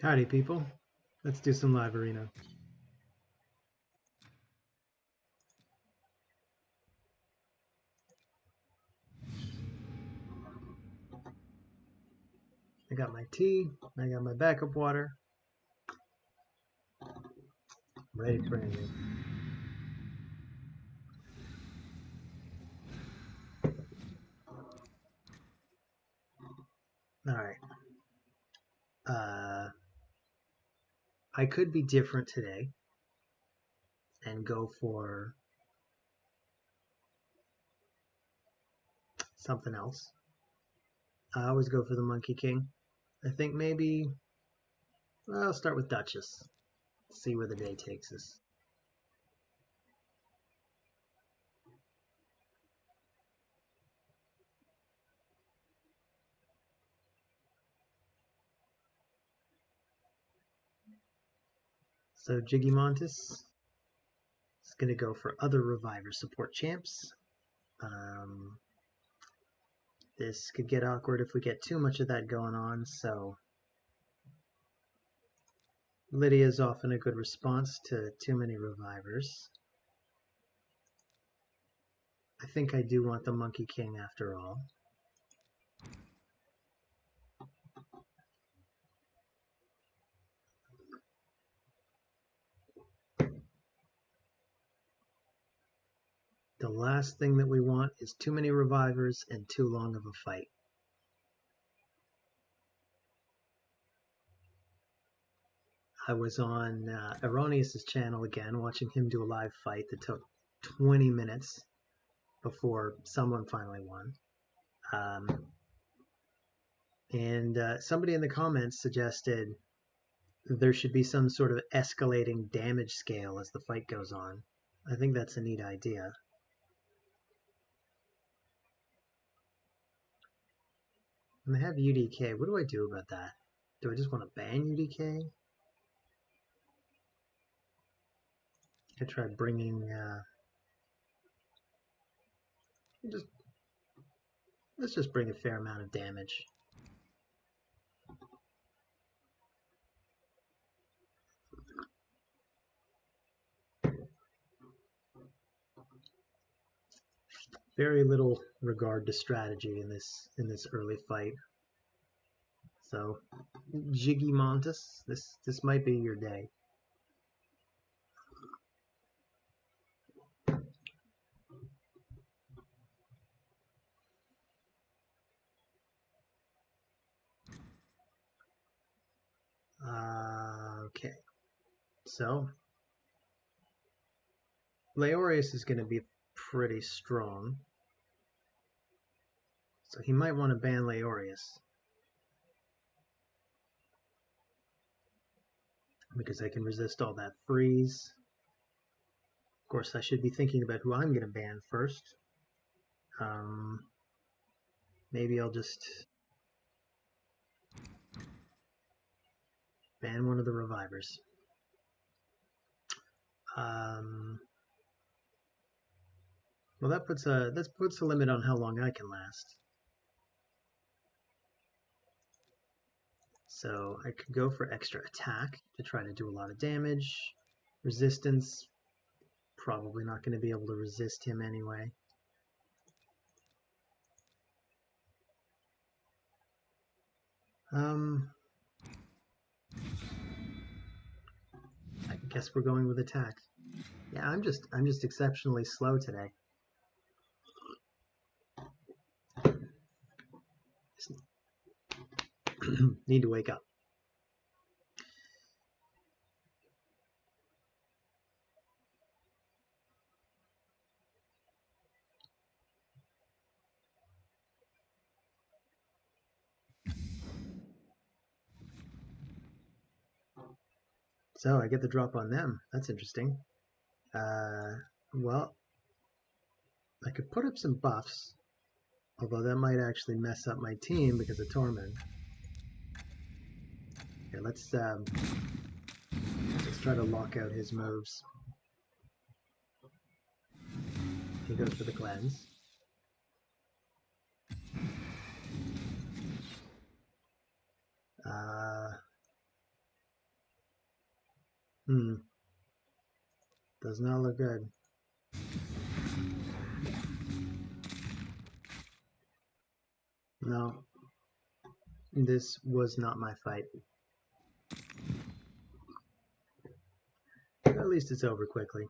Howdy, people. Let's do some live arena. I got my tea. I got my backup water. Ready for anything. All right. I could be different today and go for something else. I always go for the Monkey King. I think maybe I'll start with Duchess. See where the day takes us. So Jiggy Montes is going to go for other Reviver support champs. This could get awkward if we get too much of that going on, so Lydia is often a good response to too many Revivers. I think I do want the Monkey King after all. The last thing that we want is too many Revivers and too long of a fight. I was on Erroneous' channel again, watching him do a live fight that took 20 minutes before someone finally won. Somebody in the comments suggested there should be some sort of escalating damage scale as the fight goes on. I think that's a neat idea. And they have UDK. What do I do about that? Do I just want to ban UDK? I try bringing. Let's just bring a fair amount of damage. Very little regard to strategy in this early fight. So, Jiggy Montes, this might be your day. Okay, so Leorius is going to be pretty strong, so he might want to ban Leorius because I can resist all that freeze. Of course, I should be thinking about who I'm going to ban first. Maybe I'll just ban one of the Revivers. Well, that puts a limit on how long I can last. So I could go for extra attack to try to do a lot of damage. Resistance, probably not going to be able to resist him anyway. I guess we're going with attack. Yeah, I'm just exceptionally slow today. Need to wake up. So I get the drop on them. That's interesting. Well, I could put up some buffs, although that might actually mess up my team because of Tormund. Okay, let's try to lock out his moves. He goes for the cleanse. Does not look good. No, this was not my fight. But at least it's over quickly.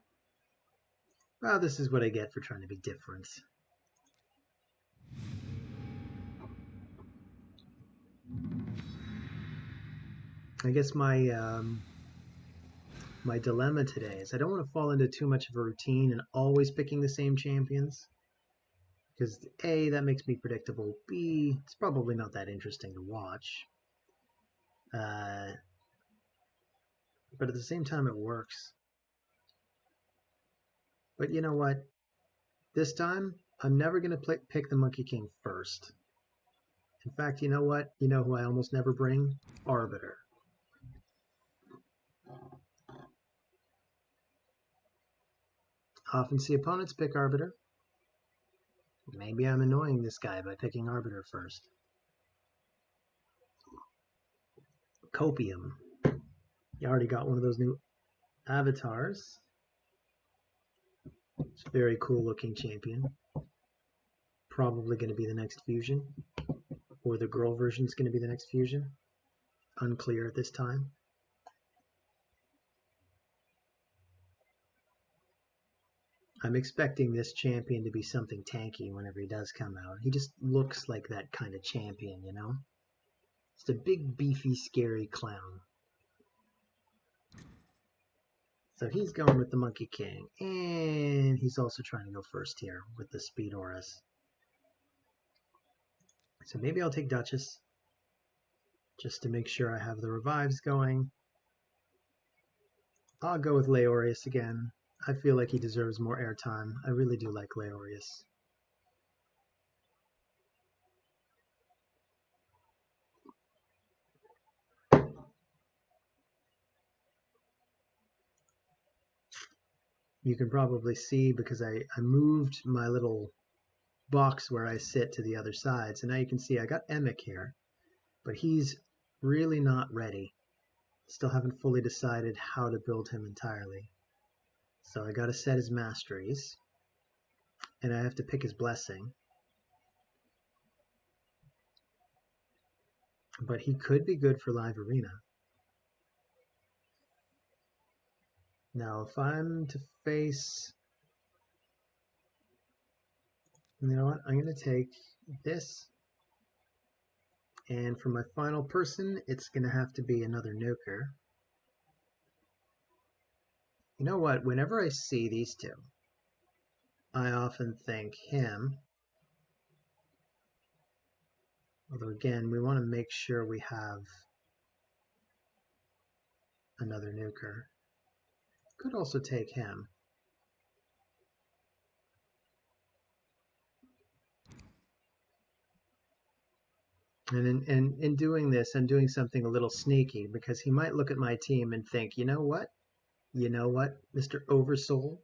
Well, this is what I get for trying to be different. I guess my dilemma today is I don't want to fall into too much of a routine and always picking the same champions. Because A, that makes me predictable. B, it's probably not that interesting to watch. But at the same time, it works. But you know what? This time, I'm never going to pick the Monkey King first. In fact, you know what? You know who I almost never bring? Arbiter. Often see opponents pick Arbiter. Maybe I'm annoying this guy by picking Arbiter first. Copium. You already got one of those new avatars. It's a very cool looking champion. Probably going to be the next fusion. Or the girl version is going to be the next fusion. Unclear at this time. I'm expecting this champion to be something tanky whenever he does come out. He just looks like that kind of champion, you know? Just a big, beefy, scary clown. So he's going with the Monkey King. And he's also trying to go first here with the Speed Auras. So maybe I'll take Duchess. Just to make sure I have the revives going. I'll go with Leorius again. I feel like he deserves more airtime. I really do like Leorius. You can probably see because I moved my little box where I sit to the other side. So now you can see I got Emic here, but he's really not ready. Still haven't fully decided how to build him entirely. So I got to set his masteries, and I have to pick his blessing. But he could be good for live arena. Now, if I'm to face, you know what, I'm going to take this. And for my final person, it's going to have to be another nuker. You know what, whenever I see these two, I often think him. Although again, we want to make sure we have another nuker. Could also take him. And in doing this, I'm doing something a little sneaky because he might look at my team and think, you know what? You know what, Mr. Oversoul?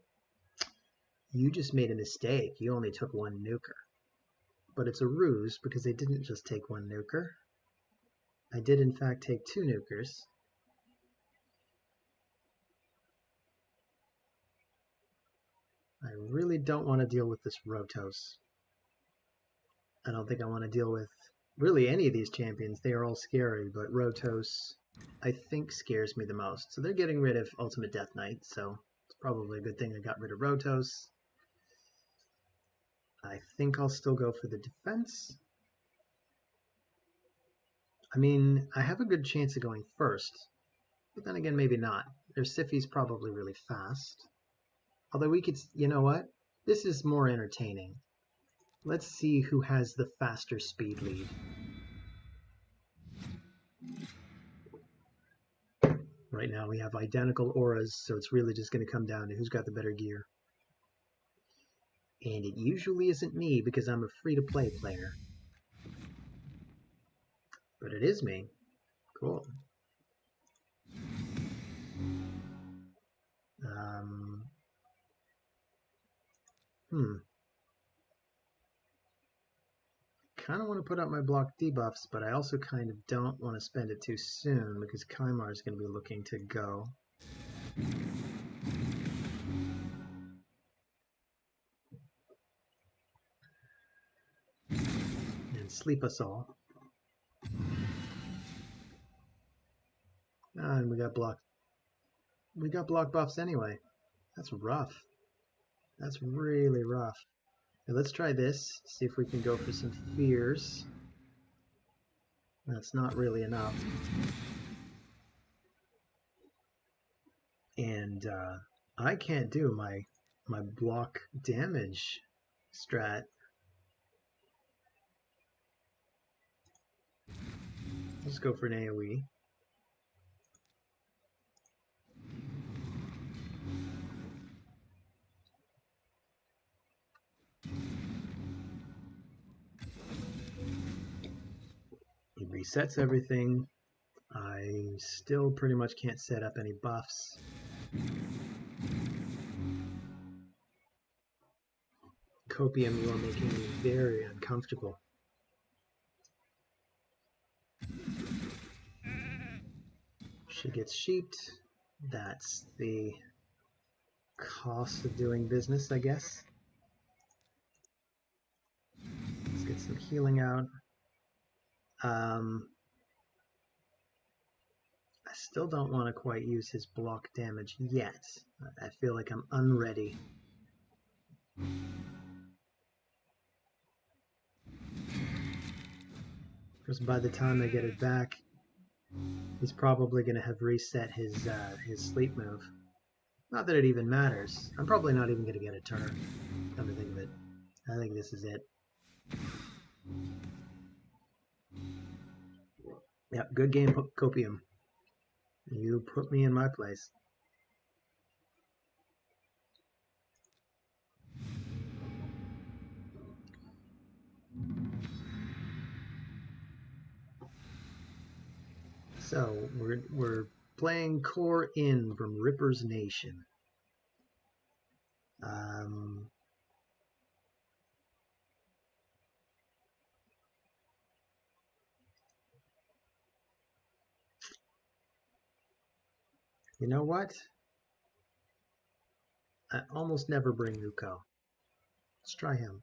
You just made a mistake. You only took one nuker. But it's a ruse because I didn't just take one nuker. I did in fact take two nukers. I really don't want to deal with this Rotos. I don't think I want to deal with really any of these champions. They are all scary, but Rotos I think scares me the most. So they're getting rid of Ultimate Death Knight, so it's probably a good thing I got rid of Rotos. I think I'll still go for the defense. I mean, I have a good chance of going first, but then again, maybe not. Their Siphi's probably really fast. Although we could, you know what? This is more entertaining. Let's see who has the faster speed lead. Right now we have identical auras, so it's really just going to come down to who's got the better gear. And it usually isn't me because I'm a free-to-play player. But it is me. Cool. Kind of want to put up my block debuffs, but I also kind of don't want to spend it too soon because Kaimar is going to be looking to go. And sleep us all. And we got block. We got block buffs anyway. That's rough. That's really rough. Now let's try this. See if we can go for some fears. That's not really enough. And I can't do my block damage strat. Let's go for an AoE. He resets everything. I still pretty much can't set up any buffs. Copium, you are making me very uncomfortable. She gets sheeped. That's the cost of doing business, I guess. Let's get some healing out. I still don't want to quite use his block damage yet. I feel like I'm unready. Because by the time I get it back, he's probably going to have reset his sleep move. Not that it even matters. I'm probably not even going to get a turn, come to think of it. I think this is it. Yep, good game, Copium. You put me in my place. So we're playing Core In from Ripper's Nation. You know what? I almost never bring Uko. Let's try him.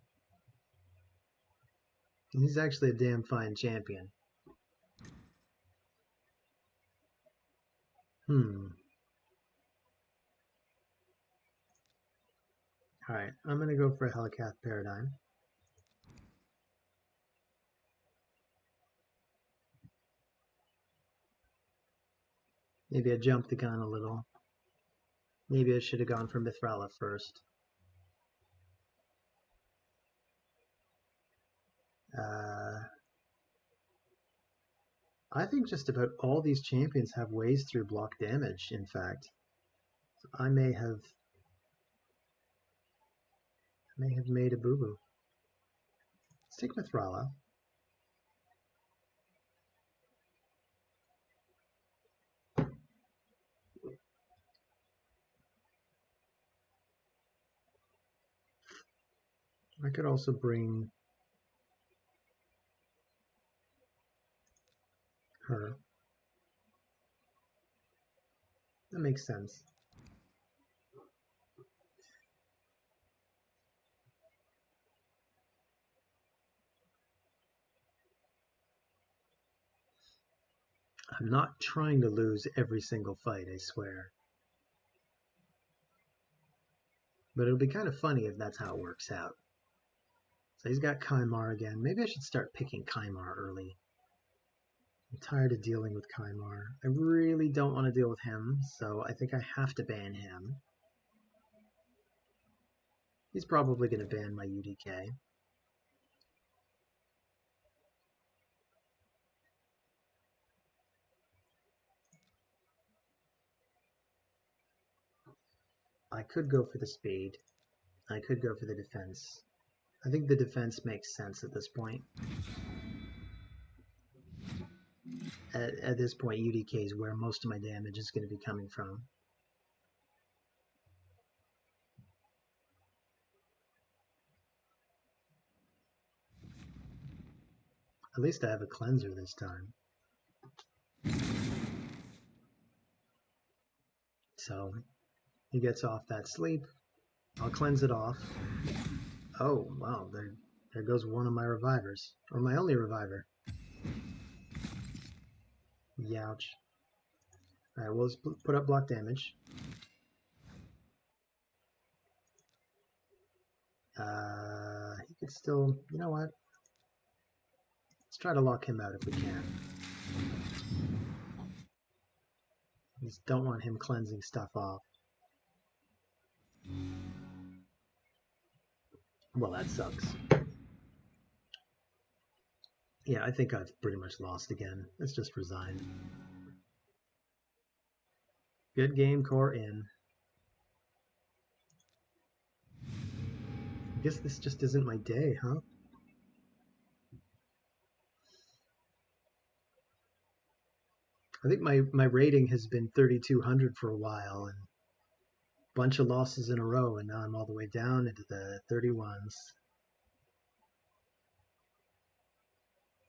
He's actually a damn fine champion. Alright, I'm going to go for a Helicath Paradigm. Maybe I jumped the gun a little. Maybe I should have gone for Mithrala first. I think just about all these champions have ways through block damage, in fact. So I may have made a boo-boo. Let's take Mithrala. I could also bring her. That makes sense. I'm not trying to lose every single fight, I swear. But it'll be kind of funny if that's how it works out. So he's got Kymar again. Maybe I should start picking Kymar early. I'm tired of dealing with Kymar. I really don't want to deal with him, so I think I have to ban him. He's probably going to ban my UDK. I could go for the speed. I could go for the defense. I think the defense makes sense at this point. At this point, UDK is where most of my damage is going to be coming from. At least I have a cleanser this time. So he gets off that sleep. I'll cleanse it off. Oh, wow, there goes one of my revivers. Or my only reviver. Youch. Alright, we'll just put up block damage. He could still... You know what? Let's try to lock him out if we can. Just don't want him cleansing stuff off. Well, that sucks. Yeah, I think I've pretty much lost again. Let's just resign. Good game, core in. I guess this just isn't my day, huh? I think my rating has been 3,200 for a while, and a bunch of losses in a row, and now I'm all the way down into the 31s.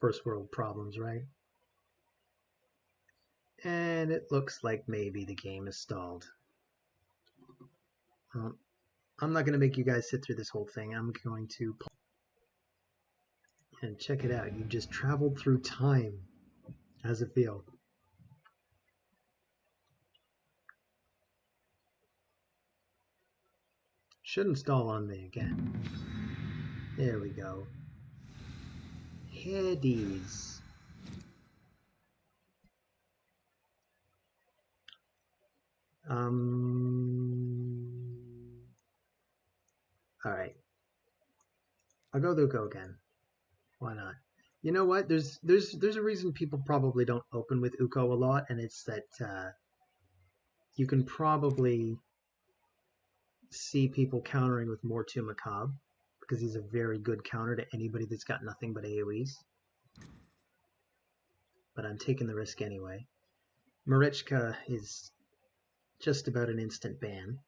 First world problems, right? And it looks like maybe the game is stalled. Well, I'm not going to make you guys sit through this whole thing. I'm going to... And check it out. You just traveled through time. How's it feel? Shouldn't stall on me again. There we go. Headies. Alright. I'll go Uko again. Why not? You know what? There's a reason people probably don't open with Uko a lot, and it's that you can probably see people countering with more to Macabre, because he's a very good counter to anybody that's got nothing but AoEs. But I'm taking the risk anyway. Marichka is just about an instant ban.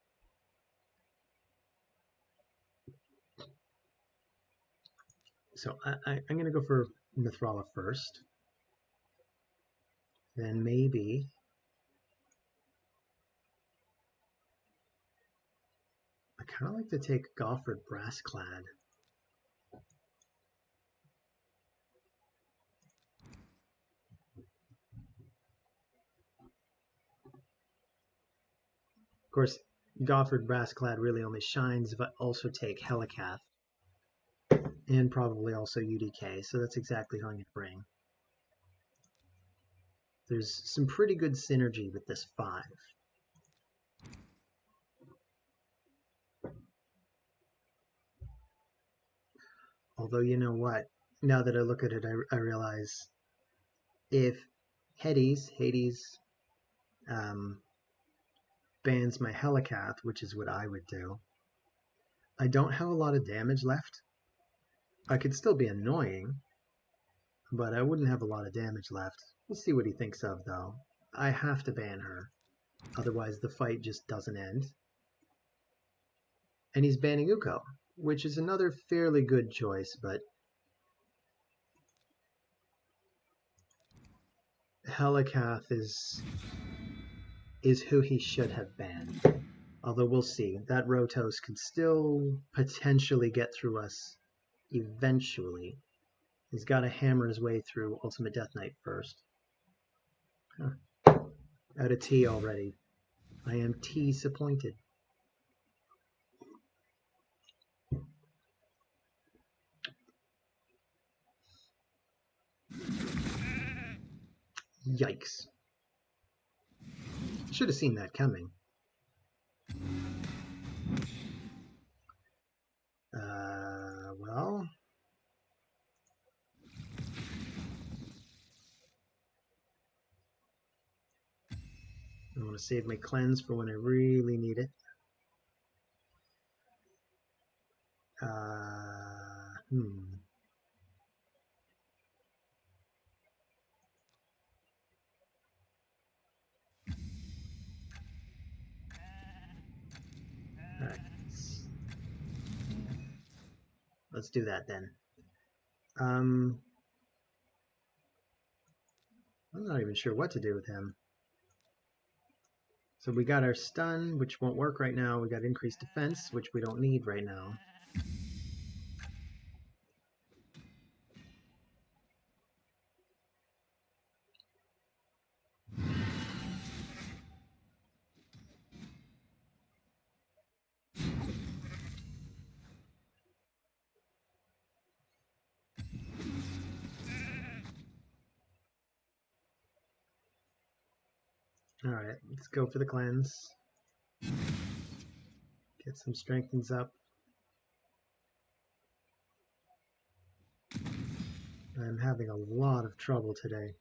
So I'm going to go for Mithrala first. Then maybe... I kind of like to take Gofford Brassclad. Of course, Gofford Brassclad really only shines if I also take Helicath. And probably also UDK, so that's exactly who I'm going to bring. There's some pretty good synergy with this 5. Although, you know what? Now that I look at it, I realize if Hades bans my Helicath, which is what I would do, I don't have a lot of damage left. I could still be annoying, but I wouldn't have a lot of damage left. We'll see what he thinks of, though. I have to ban her. Otherwise, the fight just doesn't end. And he's banning Uko, which is another fairly good choice, but Helicath is who he should have banned. Although we'll see. That Rotos can still potentially get through us eventually. He's got to hammer his way through Ultimate Death Knight first. Huh. Out of T already. I am T-disappointed. Yikes. Should have seen that coming. Well... I want to save my cleanse for when I really need it. Alright. Let's do that then. I'm not even sure what to do with him. So we got our stun, which won't work right now. We got increased defense, which we don't need right now. Alright, let's go for the cleanse. Get some strengthens up. I'm having a lot of trouble today.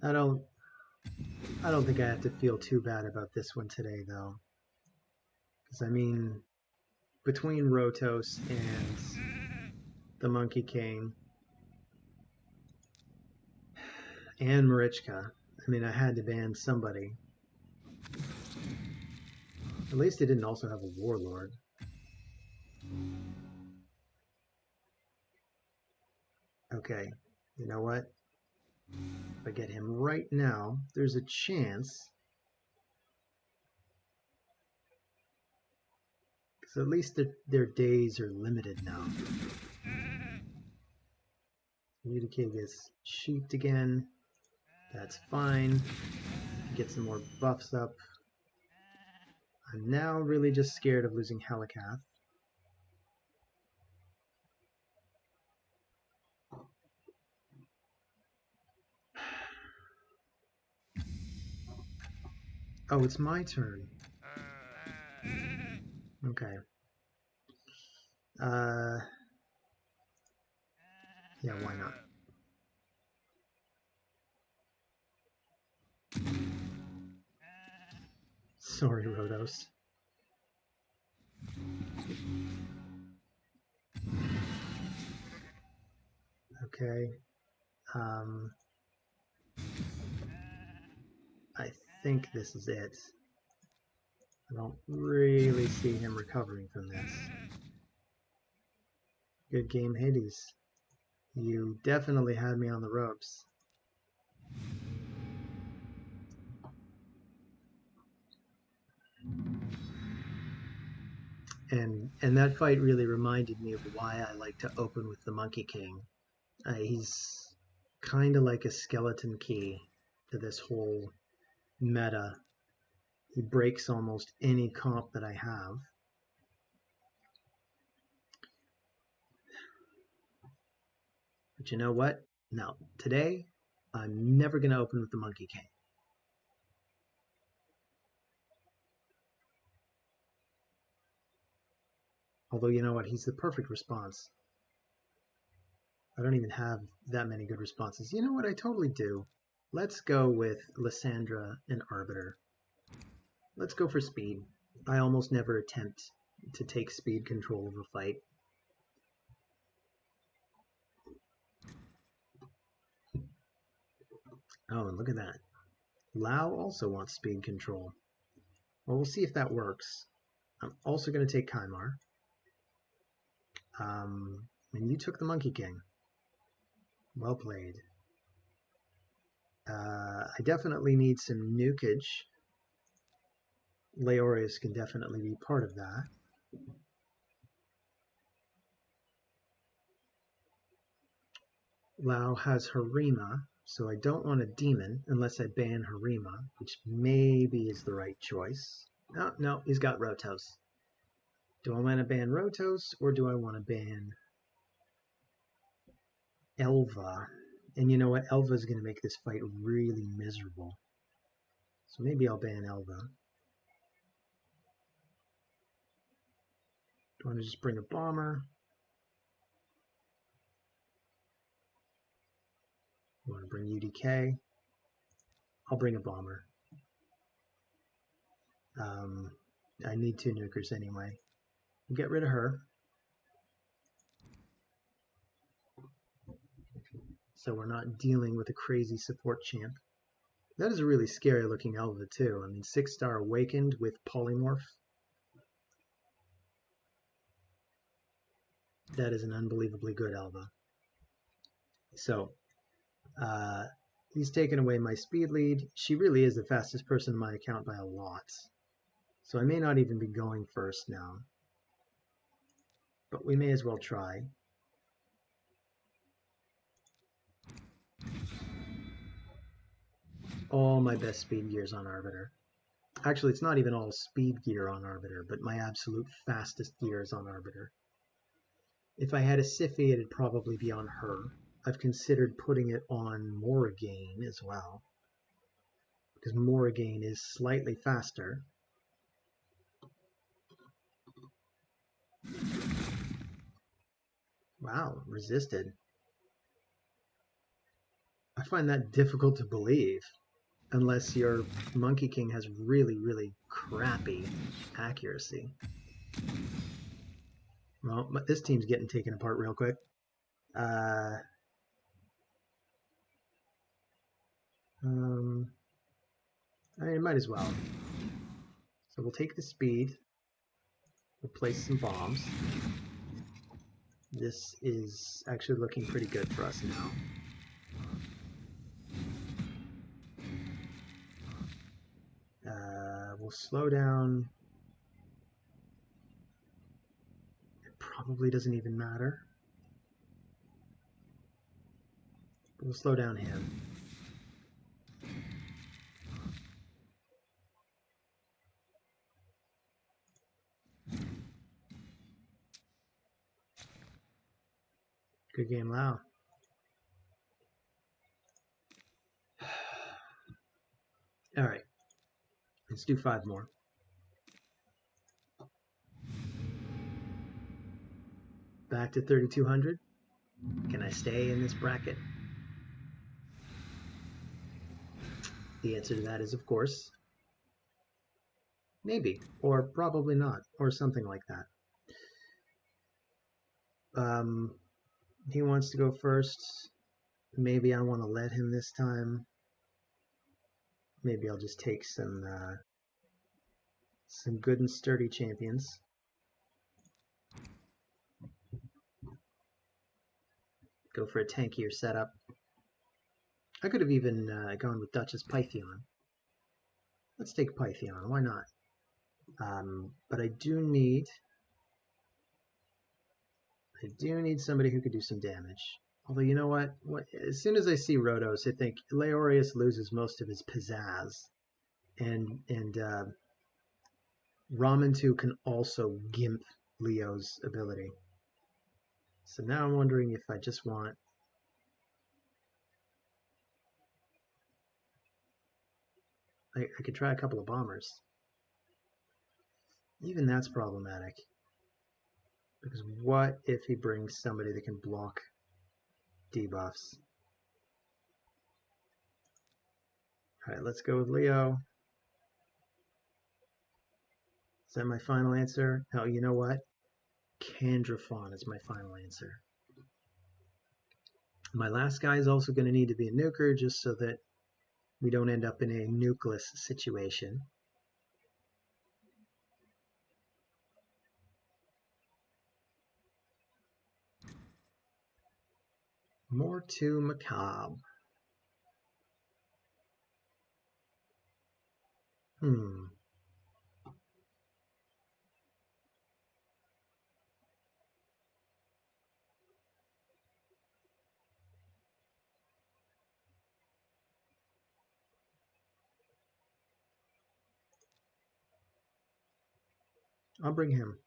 I don't think I have to feel too bad about this one today, though. Because, I mean, between Rotos and the Monkey King and Marichka, I mean, I had to ban somebody. At least they didn't also have a Warlord. Okay, you know what? If I get him right now, there's a chance. Because at least their days are limited now. UDK gets sheeped again. That's fine. Get some more buffs up. I'm now really just scared of losing Helikath. Oh, it's my turn. Okay. Yeah, why not? Sorry, Rotos. Okay. I think this is it. I don't really see him recovering from this. Good game, Hades. You definitely had me on the ropes. And that fight really reminded me of why I like to open with the Monkey King. He's kind of like a skeleton key to this whole meta. He breaks almost any comp that I have. But you know what? No, today I'm never going to open with the Monkey King. Although, you know what? He's the perfect response. I don't even have that many good responses. You know what? I totally do. Let's go with Lysandra and Arbiter. Let's go for speed. I almost never attempt to take speed control of a fight. Oh, and look at that. Lao also wants speed control. Well, we'll see if that works. I'm also going to take Kymar. And you took the Monkey King. Well played. I definitely need some nukage. Leorius can definitely be part of that. Lao has Harima, so I don't want a demon unless I ban Harima, which maybe is the right choice. Oh, no, he's got Rotos. Do I want to ban Rotos or do I want to ban Elva? And you know what? Elva is going to make this fight really miserable. So maybe I'll ban Elva. Do I want to just bring a bomber? I want to bring UDK. I'll bring a bomber. I need 2 nukers anyway. We'll get rid of her. so we're not dealing with a crazy support champ. That is a really scary looking Elva too. I mean, 6-star Awakened with Polymorph. That is an unbelievably good Elva. So, he's taken away my speed lead. She really is the fastest person in my account by a lot. So I may not even be going first now. But we may as well try. All my best speed gears on Arbiter. Actually, it's not even all speed gear on Arbiter, but my absolute fastest gear is on Arbiter. If I had a Siphi, it'd probably be on her. I've considered putting it on Morrigaine as well, because Morrigaine is slightly faster. Wow, resisted. I find that difficult to believe, unless your Monkey King has really, really crappy accuracy. Well, this team's getting taken apart real quick. I mean, might as well. So we'll take the speed. We'll place some bombs. This is actually looking pretty good for us now. We'll slow down. It probably doesn't even matter. But we'll slow down him. Good game, Lau. All right. Let's do 5 more. Back to 3,200. Can I stay in this bracket? The answer to that is, of course, maybe, or probably not, or something like that. He wants to go first. Maybe I want to let him this time. Maybe I'll just take some good and sturdy champions. Go for a tankier setup. I could have even gone with Duchess Pythion. Let's take Pythion, why not? But I do need somebody who could do some damage. Although, you know what? As soon as I see Rhodos, I think Leorius loses most of his pizzazz. And Ramen 2 can also gimp Leo's ability. So now I'm wondering if I just want... I could try a couple of bombers. Even that's problematic. Because what if he brings somebody that can block debuffs? Alright, let's go with Leo. Is that my final answer? Oh, you know what? Candrafon is my final answer. My last guy is also going to need to be a nuker just so that we don't end up in a nukeless situation. More to Macabre. I'll bring him.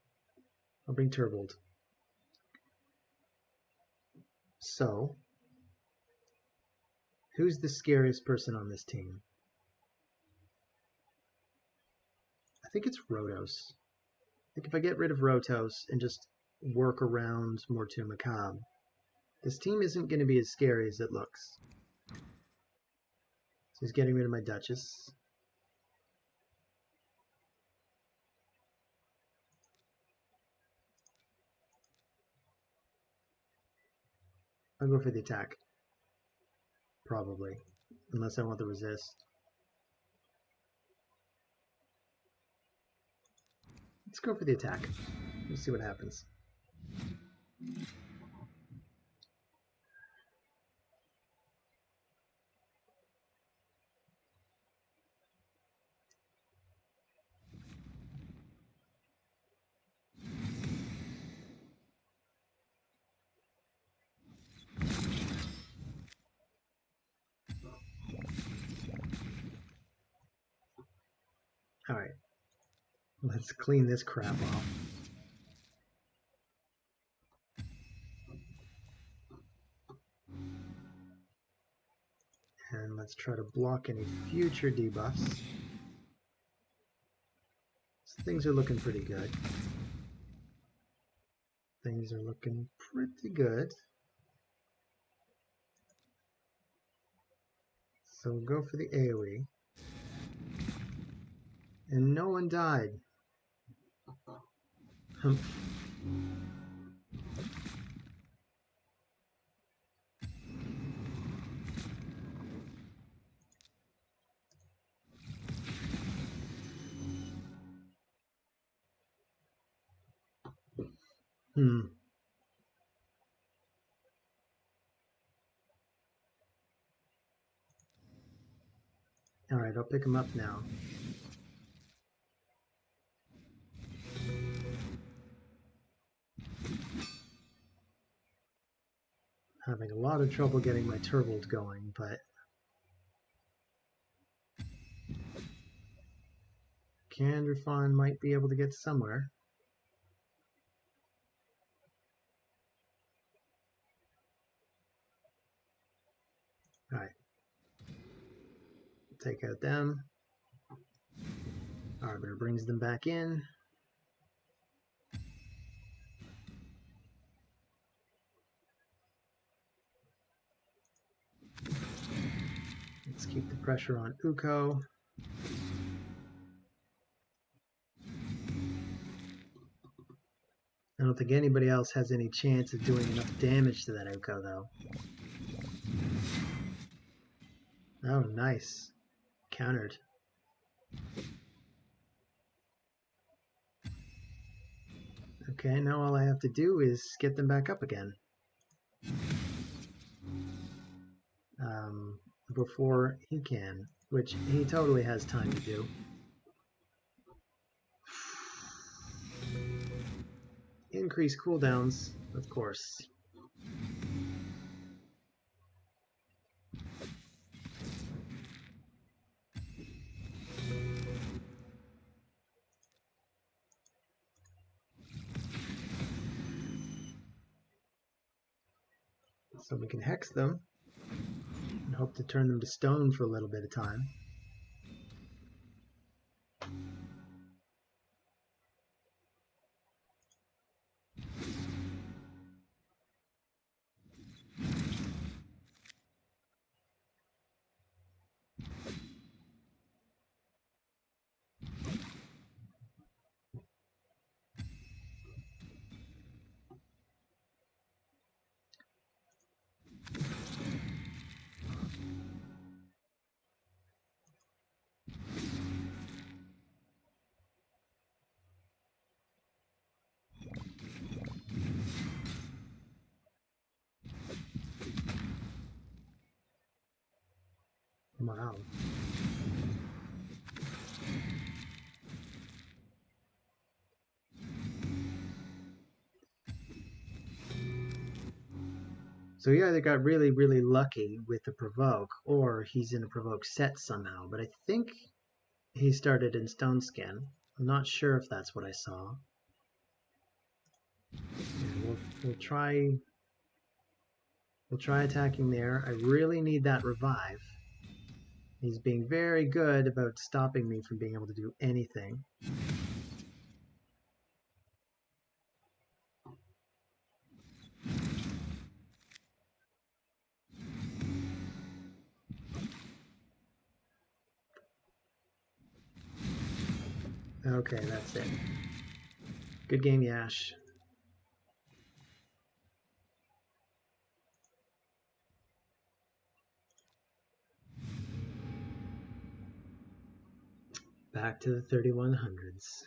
I'll bring Turbold. So, who's the scariest person on this team? I think it's Rhodos. I think if I get rid of Rotos and just work around Mortu Macabre, this team isn't going to be as scary as it looks. So he's getting rid of my Duchess. I'll go for the attack. Probably. Unless I want the resist. Let's go for the attack. Let's see what happens. Alright. Let's clean this crap off. And let's try to block any future debuffs. So things are looking pretty good. Things are looking pretty good. So we'll go for the AoE. And no one died. Humph. Alright, I'll pick him up now. Having a lot of trouble getting my turbolt going, but Canderfon might be able to get somewhere. Alright. Take out them. Arbiter brings them back in. Let's keep the pressure on Uko. I don't think anybody else has any chance of doing enough damage to that Uko, though. Oh, nice. Countered. Okay, now all I have to do is get them back up again. Before he can, which he totally has time to do. Increase cooldowns, of course. So we can hex them and hope to turn them to stone for a little bit of time. Wow. So he either got really, really lucky with the provoke, or he's in a provoke set somehow. But I think he started in Stone Skin. I'm not sure if that's what I saw. And we'll try attacking there. I really need that revive. He's being very good about stopping me from being able to do anything. Okay, that's it. Good game, Yash. Back to the 3100s.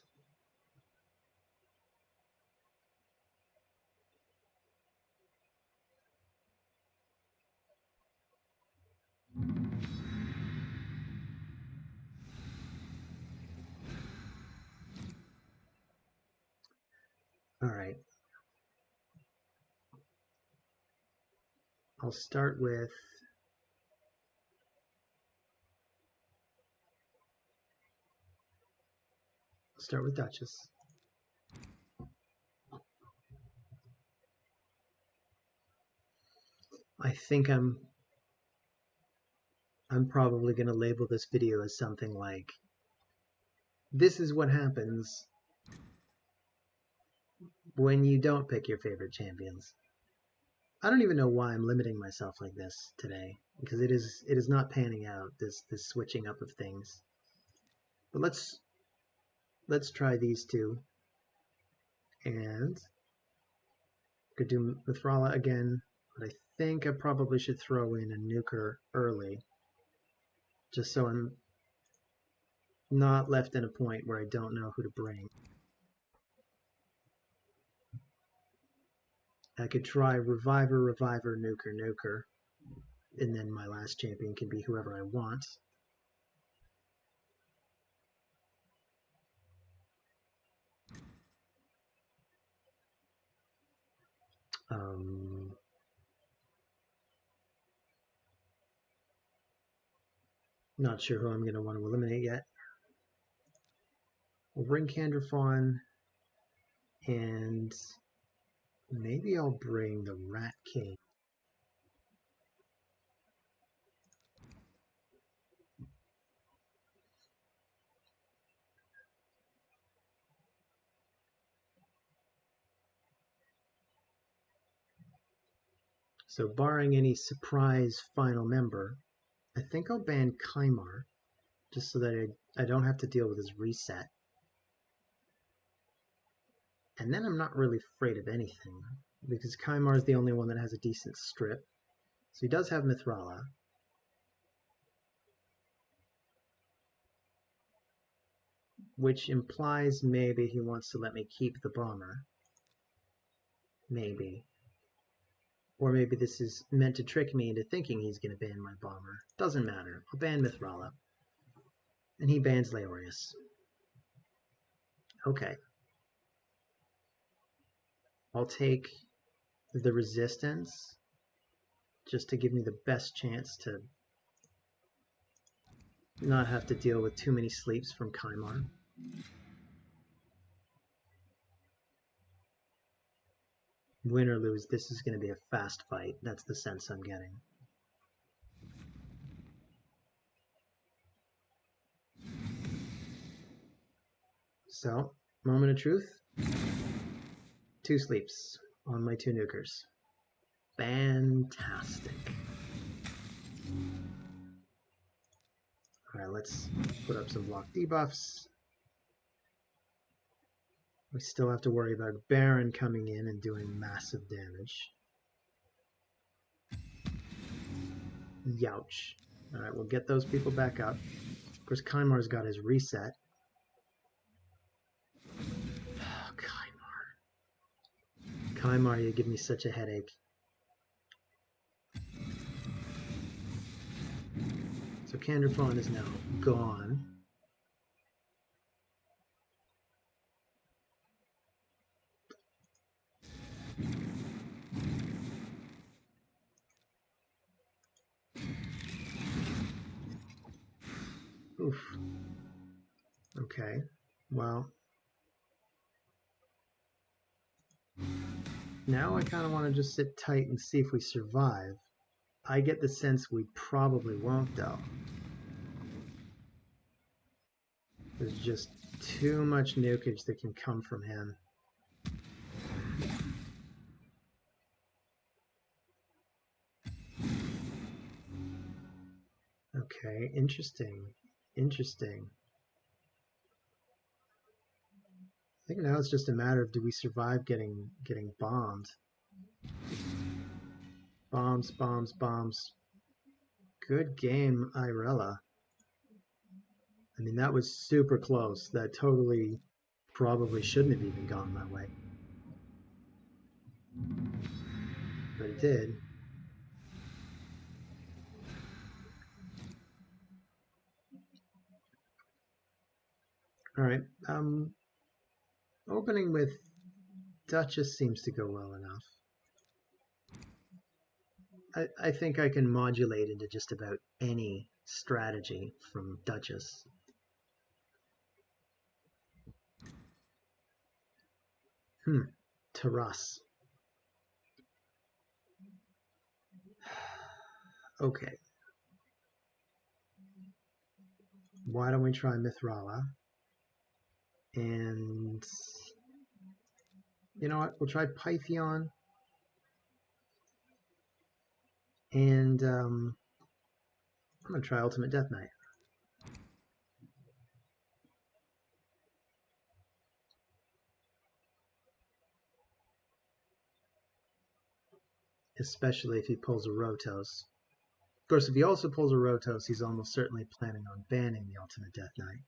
All right. I'll start with Duchess. I think I'm probably going to label this video as something like, this is what happens when you don't pick your favorite champions. I don't even know why I'm limiting myself like this today, because it is not panning out, this switching up of things. But let's try these two, and could do Mithrala again, but I think I probably should throw in a nuker early, just so I'm not left in a point where I don't know who to bring. I could try Reviver, Nuker, and then my last champion can be whoever I want. Not sure who I'm going to want to eliminate yet. We'll bring Candrafon, and maybe I'll bring the Rat King. So barring any surprise final member, I think I'll ban Kymar, just so that I don't have to deal with his reset. And then I'm not really afraid of anything, because Kymar is the only one that has a decent strip. So he does have Mithrala. Which implies maybe he wants to let me keep the bomber. Maybe. Or maybe this is meant to trick me into thinking he's going to ban my bomber. Doesn't matter. I'll ban Mithrala. And he bans Leorius. Okay. I'll take the resistance just to give me the best chance to not have to deal with too many sleeps from Kymar. Win or lose, this is going to be a fast fight. That's the sense I'm getting. So, moment of truth. 2 sleeps on my 2 nukers. Fantastic. Alright, let's put up some block debuffs. We still have to worry about Baron coming in and doing massive damage. Youch. Alright, we'll get those people back up. Of course, Kymar's got his reset. Oh, Kymar. Kymar, you give me such a headache. So Candrafon is now gone. Oof. Okay. Well. Now I kind of want to just sit tight and see if we survive. I get the sense we probably won't, though. There's just too much nukage that can come from him. Okay, interesting. Interesting. I think now it's just a matter of, do we survive getting bombed? Bombs, bombs, bombs. Good game, Irella. I mean, that was super close. That totally probably shouldn't have even gone that way. But it did. All right. Opening with Duchess seems to go well enough. I think I can modulate into just about any strategy from Duchess. Taras. Okay. Why don't we try Mithrala? And you know what? We'll try Pythion. And I'm going to try Ultimate Death Knight. Especially if he pulls a Rotos. Of course, if he also pulls a Rotos, he's almost certainly planning on banning the Ultimate Death Knight.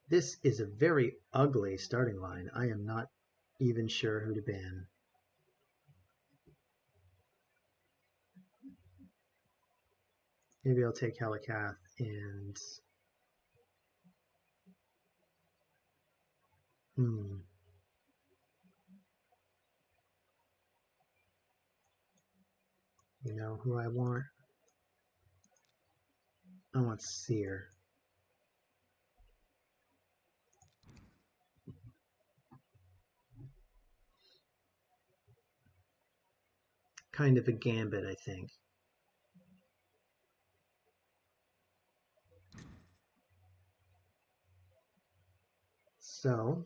This is a very ugly starting line. I am not even sure who to ban. Maybe I'll take Helikath and... You know who I want? I want Seer. Kind of a gambit, I think. So,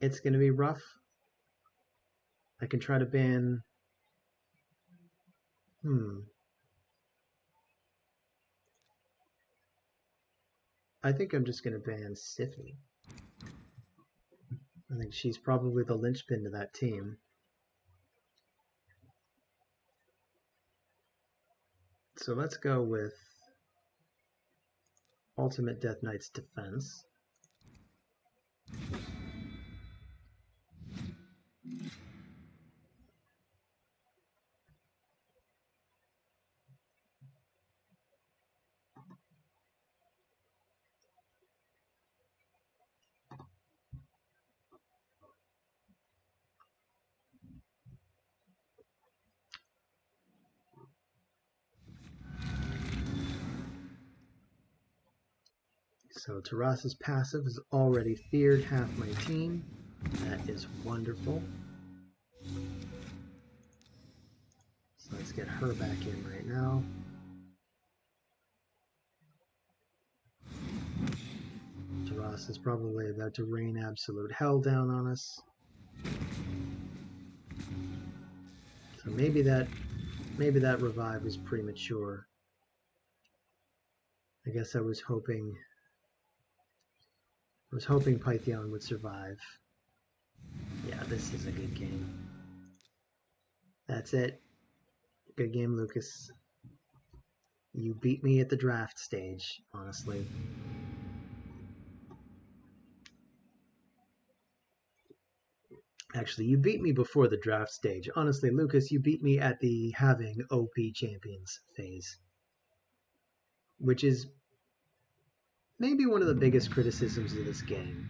it's going to be rough. I can try to ban... I think I'm just going to ban Sify. I think she's probably the linchpin to that team. So let's go with Ultimate Death Knight's defense. So Taras's passive has already feared half my team. That is wonderful. So let's get her back in right now. Taras is probably about to rain absolute hell down on us. So maybe that revive was premature. I guess I was hoping Pythion would survive. Yeah, this is a good game. That's it. Good game, Lucas. You beat me at the draft stage, honestly. Actually, you beat me before the draft stage. Honestly, Lucas, you beat me at the having OP champions phase. Which is maybe one of the biggest criticisms of this game.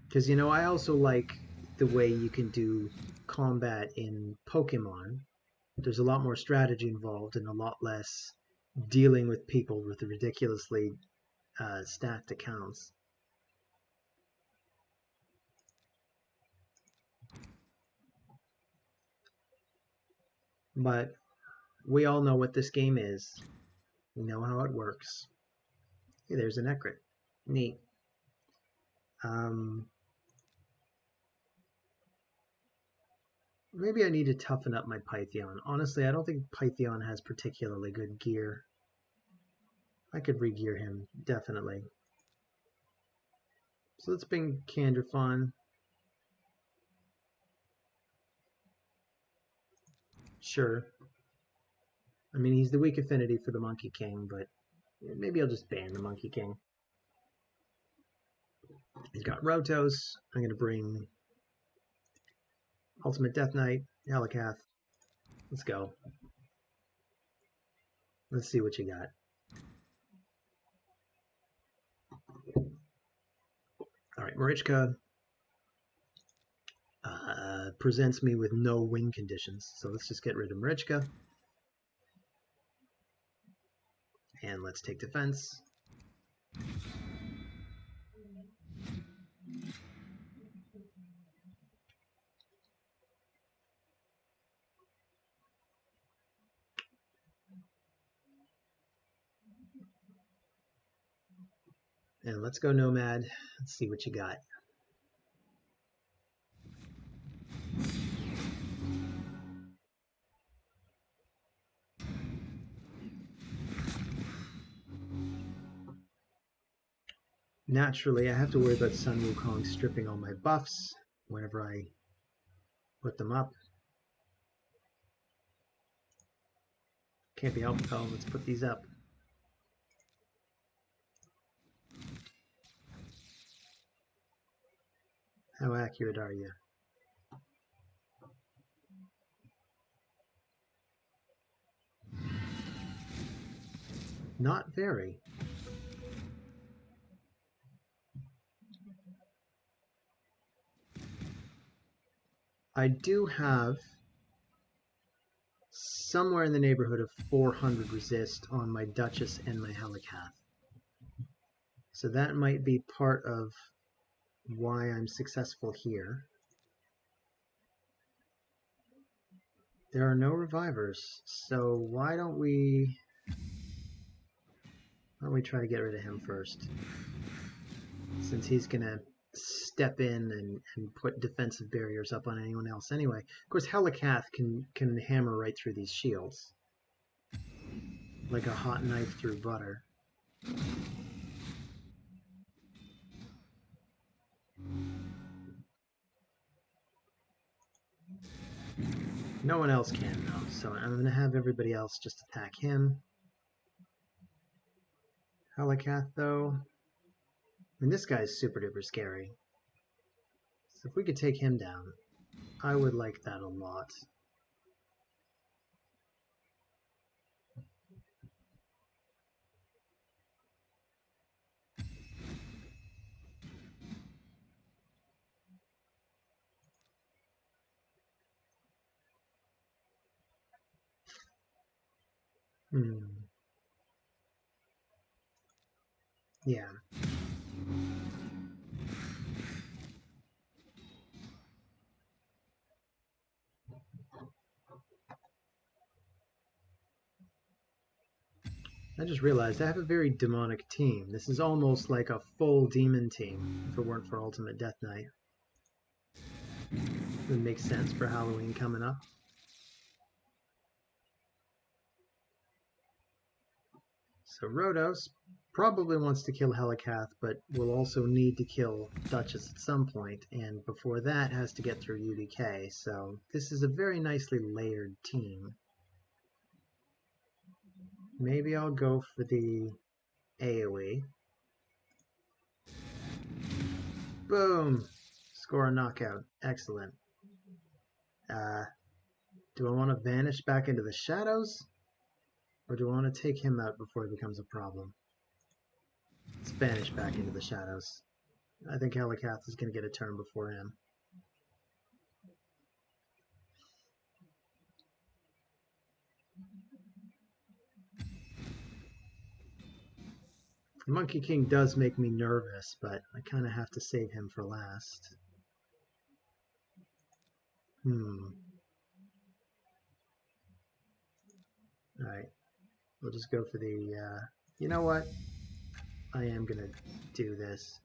Because, you know, I also like the way you can do combat in Pokemon. There's a lot more strategy involved and a lot less dealing with people with ridiculously stacked accounts. But we all know what this game is. We know how it works. Hey, there's an Ekrit. Neat. Maybe I need to toughen up my Pythion. Honestly, I don't think Pythion has particularly good gear. I could re-gear him, definitely. So let's bring Canderfon. Sure. I mean, he's the weak affinity for the Monkey King, but maybe I'll just ban the Monkey King. He's got Rotos. I'm going to bring Ultimate Death Knight, Helicath. Let's go. Let's see what you got. All right, Marichka presents me with no win conditions, so let's just get rid of Marichka. And let's take defense. And let's go Nomad. Let's see what you got. Naturally, I have to worry about Sun Wukong stripping all my buffs whenever I put them up. Can't be helped though. Let's put these up. How accurate are you? Not very. I do have somewhere in the neighborhood of 400 resist on my Duchess and my Helicath. So that might be part of why I'm successful here. There are no revivers, so why don't we try to get rid of him first? Since he's gonna step in and put defensive barriers up on anyone else anyway. Of course, Helicath can hammer right through these shields like a hot knife through butter. No one else can though, so I'm gonna have everybody else just attack him. Helicath though, I mean, this guy's super duper scary. So if we could take him down, I would like that a lot. Yeah. I just realized I have a very demonic team. This is almost like a full demon team if it weren't for Ultimate Death Knight. It would make sense for Halloween coming up. So Rhodos probably wants to kill Helicath, but will also need to kill Duchess at some point, and before that has to get through UDK, so this is a very nicely layered team. Maybe I'll go for the AoE. Boom! Score a knockout. Excellent. Do I want to vanish back into the shadows? Or do I want to take him out before it becomes a problem? Let's vanish back into the shadows. I think Helicath is going to get a turn before him. Monkey King does make me nervous, but I kind of have to save him for last. Alright. We'll just go for the, you know what? I am going to do this.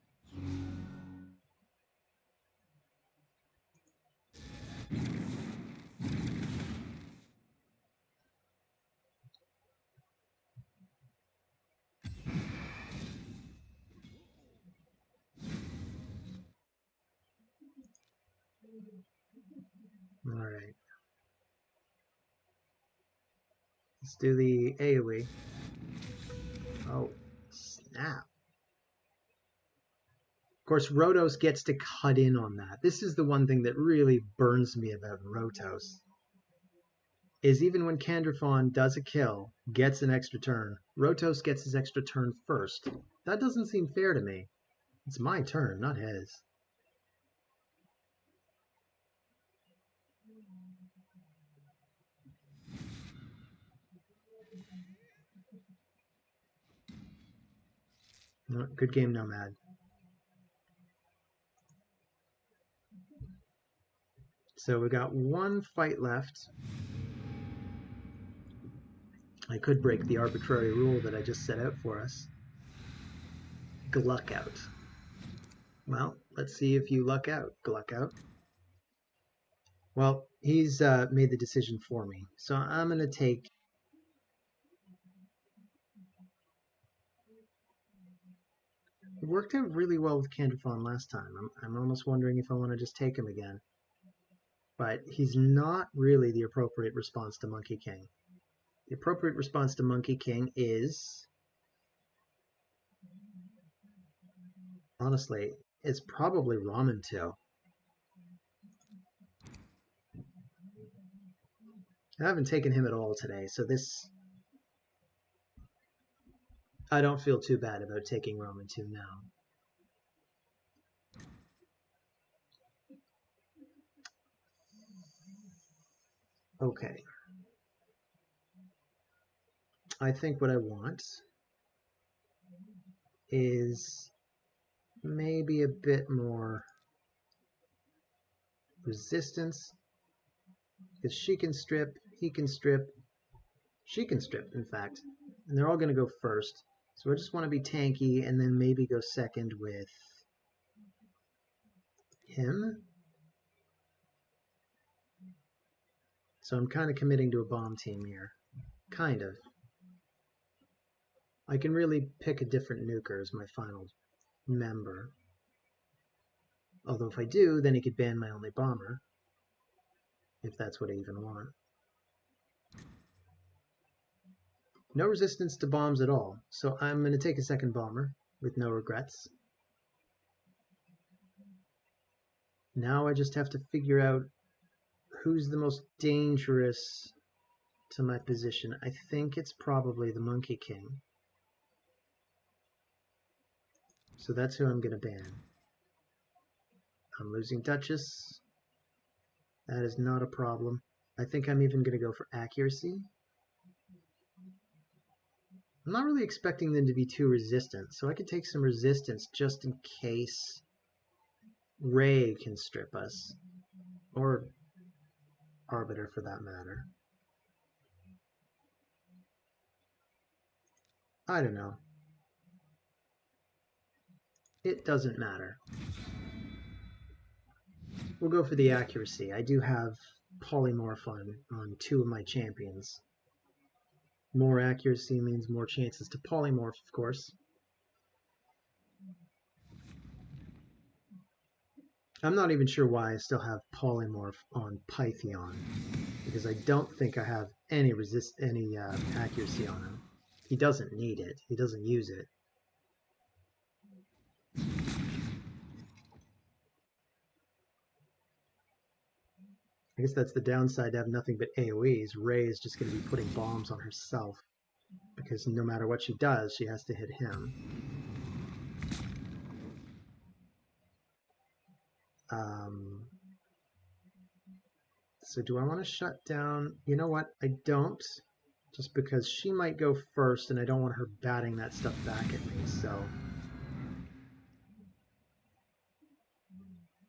Alright. Let's do the AoE. Oh, snap. Of course, Rotos gets to cut in on that. This is the one thing that really burns me about Rotos. Is even when Candrafon does a kill, gets an extra turn, Rotos gets his extra turn first. That doesn't seem fair to me. It's my turn, not his. Good game, Nomad. So we got one fight left. I could break the arbitrary rule that I just set out for us. Gluck out. Well, let's see if you luck out. Gluck out. Well, he's made the decision for me. So I'm going to take... It worked out really well with Candrafon last time. I'm almost wondering if I want to just take him again. But he's not really the appropriate response to Monkey King. The appropriate response to Monkey King is... Honestly, it's probably Ramen 2. I haven't taken him at all today, so this... I don't feel too bad about taking Ramen 2 now. Okay. I think what I want is maybe a bit more resistance. Because she can strip, he can strip, she can strip, in fact. And they're all going to go first. So I just want to be tanky and then maybe go second with him. So I'm kind of committing to a bomb team here. Kind of. I can really pick a different nuker as my final member. Although if I do, then he could ban my only bomber. If that's what I even want. No resistance to bombs at all. So I'm going to take a second bomber with no regrets. Now I just have to figure out who's the most dangerous to my position. I think it's probably the Monkey King. So that's who I'm going to ban. I'm losing Duchess. That is not a problem. I think I'm even going to go for accuracy. I'm not really expecting them to be too resistant, so I could take some resistance just in case Ray can strip us. Or Arbiter for that matter. I don't know. It doesn't matter. We'll go for the accuracy. I do have polymorph on 2 of my champions. More accuracy means more chances to polymorph, of course. I'm not even sure why I still have polymorph on Pythion, because I don't think I have any accuracy on him. He doesn't need it. He doesn't use it. I guess that's the downside to have nothing but AoEs. Ray is just going to be putting bombs on herself, because no matter what she does, she has to hit him. So do I want to shut down? You know what? I don't. Just because she might go first, and I don't want her batting that stuff back at me, so...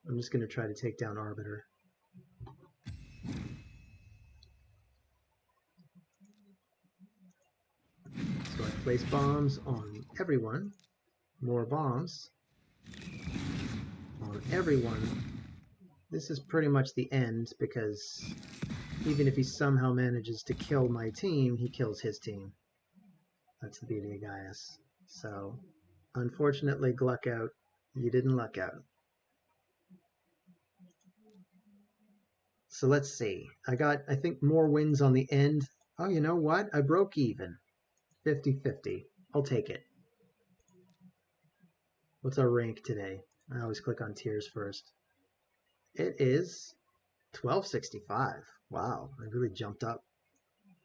I'm just going to try to take down Arbiter. So I place bombs on everyone. More bombs on everyone. This is pretty much the end, because even if he somehow manages to kill my team, he kills his team. That's the beauty of Gaius. So, unfortunately, Gluck out. You didn't luck out. So let's see. I got, I think, more wins on the end Oh, you know what? I broke even. 50-50. I'll take it. What's our rank today? I always click on tiers first. It is 1265. Wow, I really jumped up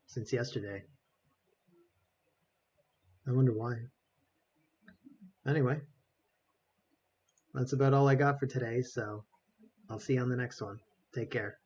since yesterday. I wonder why. Anyway, that's about all I got for today, so I'll see you on the next one. Take care.